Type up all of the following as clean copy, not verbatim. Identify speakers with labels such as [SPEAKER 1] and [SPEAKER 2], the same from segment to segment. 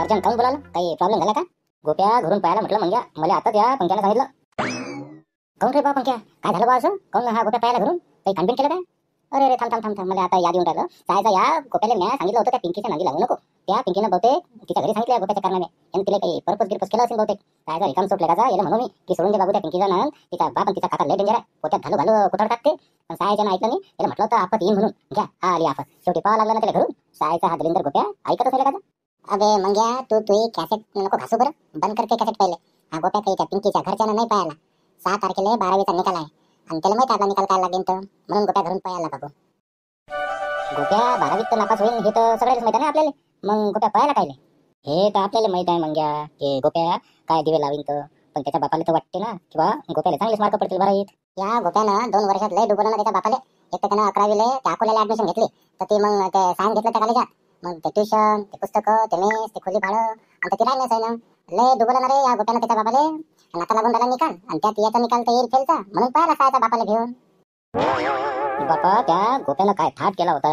[SPEAKER 1] Urgent काऊन बोलावलं? काही प्रॉब्लेम झाला का? गोप्या घरून पाहायला म्हटलं म्हणजे मला आता त्या पंक्यानं सांगितलं. काऊन रे बा पंक्या, काय झालं बा असं? काऊन हा गोप्या पाहायला घरून काही खानपिन केलं काय? अरे रे थांब थांब थांब थांब, मला आता याद येऊन राहिलं. सायचा या गोप्याला मी सांगितलं होतं त्या पिंकीच्या नादी लागू नको. त्या पिंकीनं बहुतेक तिच्या घरी सांगितलं गोप्याच्या कारणाने, आणि तिला काही पर्पज गिरपज केलं असेल बहुतेक. सायचा रिकाम सोडले का याला म्हणू मी की सोडून दे बाबू त्या पिंकीचा नाद, तिचा बाप आणि तिचा काका लय डेंजर आहे, पोत्यात घालू घालू कुठवतात ते. पण सायच्या ऐकलं नाही, त्याला म्हटलं होतं आपत येईन म्हणून. घ्या हा आली आपत, शेवटी पाहावं लागलं ना त्याला घरून. सायचा हा दलिंदर गोप्या ऐकतच नाही का? अबे मंग्या, तू कॅसेट नको घासू बरं, बंद करते कॅसेट पहिले. हा गोप्या काही त्या पिंकीच्या घरच्यानं नाही पाहायला. 6 तारखेला 12वीचा निकाल आहे, आणि त्याला माहिती आपला निकाल काय लागेल तर, म्हणून गोप्या घरून पाहायला बाबू. गोप्या 12वीत तर नापास होईल हे तर सगळ्याच माहिती आहे ना आपल्याला, मग गोप्या पाहायला काय? हे तर आपल्याला माहित आहे मंग्या की गोप्या काय दिवे लावीन तर, पण त्याच्या बापाला तर वाटते ना किंवा गोप्याला चांगलेच मार्क पडतील भराईत. या गोप्यानं 2 वर्षात लय डुबवलं ना त्याच्या बापाले. एक तर त्यानं 11वीला त्या अकोल्याला ऍडमिशन घेतली, तर ते मग ते सायन्स घेतलं त्या कॉलेजात. मग ते ट्युशन, ते पुस्तकं, ते मेस, ते खोली भाडं, आणि ते राहिलंच आहे ना. लय डुबवलं ना रे या गोप्यानं त्याच्या बापाले. आणि आता लागून राहिला निकाल, आणि त्यात याचा निकाल तर येईल फेलचा, म्हणून पाहायला सायचा बापाला घेऊन. बापा त्या गोप्यानं काय थाट केला होता.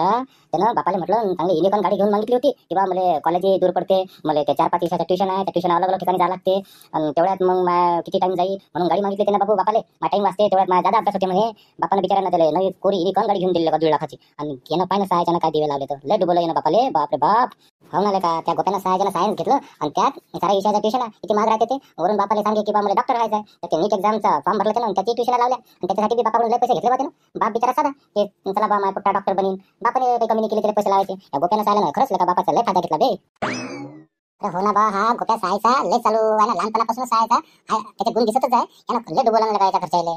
[SPEAKER 1] त्यानं बापाला म्हटलं चांगली इलेक्ट्रॉन गाडी घेऊन मागितली होती की बा मला कॉलेज दूर पडते, मला ते 4-5 दिवसाचं ट्युशन आहे, त्या ट्युशन अलग अलग ठिकाणी जावं लागते, आणि तेवढ्यात मग किती टाइम जाईल म्हणून गाडी मागितली त्यानं बापू बापाले. माझा टाइम वाचते, तेवढ्यात माझा जादा अभ्यास होते म्हणे. बापानं बिचारानं त्याला नवी कोरी इलेक्ट्रॉन गाडी घेऊन दिली का 1.5 लाखाची, आणि यानं पाहिलं सहायच्यानं काय दिवे लावले तर लय डुबवलं यानं बापाले. बापरे बाप, हो ना का त्या गोप्यानं सहायच्यानं सायन्स घेतलं, आणि त्यात सारा विषयाचं ट्युशन किती महाग राहते ते. वरून बापाले सांगे की बा मला डॉक्टर व्हायचं आहे, तर ते नीट एक्झामचा फॉर्म भरला त्यानं, त्याची ट्युशन लावल्या, आणि त्याच्यासाठी बी बापाकडून लय पैसे घेतले होते ना. बाप बिचारा साधा की चला बा माझा पुट्टा डॉक्टर बनीन, बापाने काही कमी केले त्याला पैसे लावायचे. या गोप्यानं सायला खरंच का बापाचा लय फायदा घेतला बे. अरे हो ना बा, हा गोप्या सायचा लय चालू आहे ना, लहानपणापासून सायचा त्याचे गुण दिसतच आहे. यानं लय डुबवला लगायचा खर्चायले.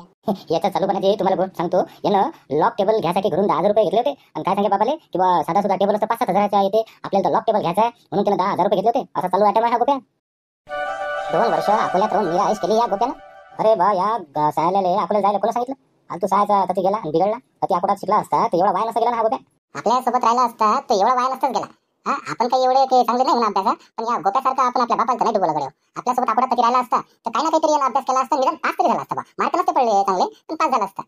[SPEAKER 1] याचा चालू बनायचे तुम्हाला गोष्ट सांगतो. यानं लॉक टेबल घ्यायसाठी घरून 10,000 रुपये घेतले होते, आणि काय सांगे बाबाले की बा साधा सुद्धा टेबल असतं 5-7 हजाराचा येते, आपल्याला तर लॉक टेबल घ्यायचा आहे म्हणून त्यानं 10,000 रुपये घेतले होते. असा चालू आयटम आहे हा गोप्या. 2 वर्ष अकोल्यात राहून मीरा आईस केली या गोप्यानं. अरे बा या सायल्याले अकोल्याला जायला कोणी सांगितलं? आणि तू सायचा कधी गेला आणि बिघडला, तर अकोल्यात शिकला असता तर एवढा वाया नसता गेला ना हा गोप्या. आपल्यासोबत राहिला असता तर एवढा वाया नसताच गेला. हा आपण काही एवढे ते चांगले नाही ना अभ्यासात, पण या गोप्यासारखा आपण आपल्या बापाला नाही डुबवलं गड्या. आपल्यासोबत अकोल्यात तरी राहिला असता तर काही ना काहीतरी यानं अभ्यास केला असता, निदान पास तरी झाला असता बा. मार्क नसते पडले चांगले, पण पास झाला असता.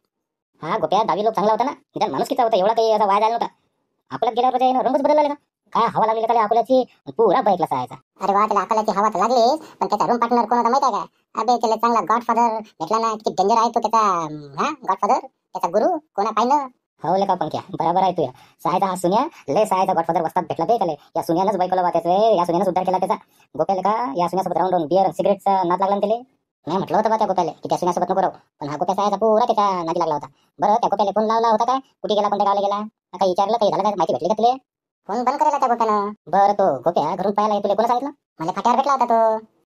[SPEAKER 1] हा गोप्या 10वी लोक चांगला होता ना, निदान माणुसकीचा होता, एवढा काही असा वाया झाला नव्हता. अकोल्यात गेल्यावर त्यानं रंगच बदलला ना. काय हवा लागली त्याला अकोल्याची, पुरा बैकला सायचा. अरे वा, त्याला अकोल्याची हवा तर लागली, पण त्याचा रूम पार्टनर कोण होता माहिती आहे का? अबे त्याला चांगला गॉडफादर भेटला ना. किती डेंजर आहे तो त्याचा हा गॉडफादर, त्याचा गुरु कोणा पाहिलं. हो का पंख्या, बरोबर आहे तू. सायचा हा सुन्या लय सायचा गॉडफादर वस्तात भेटला बे त्याला. या सुन्यानंच बैकला वाटायचं, या सुन्यानंच उद्धार केला त्याचा. गोप्याला का या सुन्यासोबत राहून बिअर सिगरेटचा नाद लागला त्याला. नाही म्हटलं होतं बा त्या गोप्याला की त्या सुन्यासोबत नको राहू, पण हा गोप्या सायचा पुरा त्याच्या नादी लागला होता. बरं त्या गोप्याला फोन लावला होता काय? कुठे गेला, कोणत्या गावाला गेला, काही विचारलं, काही झालं काय, माहिती भेटली का तुला? फोन बंद करायला त्या गोप्यानं. बरं तो गोप्या घरून पाहायला तुला कोण सांगितलं? मला फाट्यावर भेटला होता तो.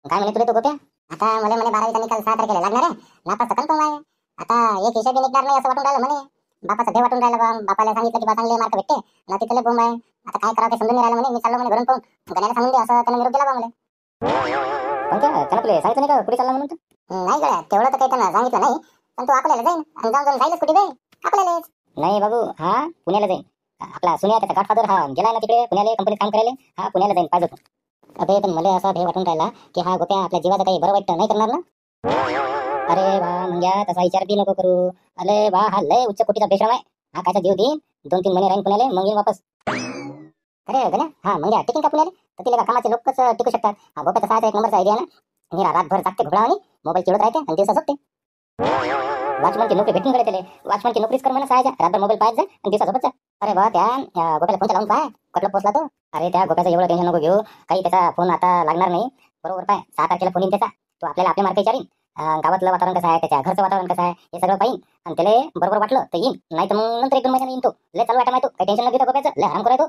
[SPEAKER 1] काय म्हणे तुला तो गोप्या? आता मला 12वीचा निकाल 6 तारखेला लागणार आहे, नापास तर कन्फर्म आहे. आता एक हिशोबी निघणार नाही असं वाटून राहिलं म्हणे. बापाचा भे वाटून राहिला बा. बापाला सांगितलं की बा चांगले मार्क भेटते ना, तिथले बोंब आहे. आता काय करावं ते समजून नाही राहिलं म्हणे. मी चाललो म्हणे घरून पाहून, गण्याला सांगून दे असं त्यानं निरोप दिला बा मला. पण त्यानं तुला सांगितलं नाही का कुठे चालला म्हणून? नाही गड्या, तेवढं तर काही त्यानं सांगितलं नाही, पण तू आपल्याला जाईन आणि जाऊन जाऊन जाईलच कुठे बे आपल्याला. नाही बाबू, हा पुण्याला जाईन. आपला सुनिया त्याचा गॉडफादर हा गेला ना तिकडे पुण्याला कंपनीत काम करायला. हा पुण्याला जाईन पाहिजे. अबे पण मला असा भे वाटून राहिला की हा गोप्या आपल्या जीवाचं काही बरं वाईट नाही करणार ना. अरे बा म्हणजे तसा विचार बी नको करू. अरे बा हा लय उच्च कोटीचा बेशरम आहे. हा कायचा जीव देईन, 2-3 महिने राहीन पुण्याला, मग येईन वापस. अरे गण्या, हा म्हणजे टिकून का पुण्याला? तर तिला कामाचे लोकच टिकू शकतात. हा गोप्याचा सहायचा एक नंबरचा आयडिया ना. निरा रातभर जागते घोडावानी, मोबाईल चिडत राहते आणि दिवसा झोपते. वॉचमनची नोकरी भेटून गड्या त्याला. वॉचमनची नोकरीच कर म्हणा सायच्या, रातभर मोबाईल पाहत जा आणि दिवसा झोपत जा. अरे बा त्या गोप्याला फोन लावून पाय, कटलं पोचला तो. अरे त्या गोप्याचं एवढं टेन्शन नको घेऊ, काही त्याचा फोन आता लागणार नाही. बरोबर पाय 6 तारखेला फोन येईन त्याचा. तो आपल्याला आपले मार्क विचारीन, गावातलं वातावरण कसं आहे, त्याच्या घरचं वातावरण कसं आहे, हे सगळं पाहिन, आणि त्याला बरोबर वाटलं तर येईन, नाही तर मग नंतर 1-2 महिन्याने येईन तो. लय चालू वाटत नाही तो, काही टेन्शन न घेतो गोप्याचं, लय हराम करायचो.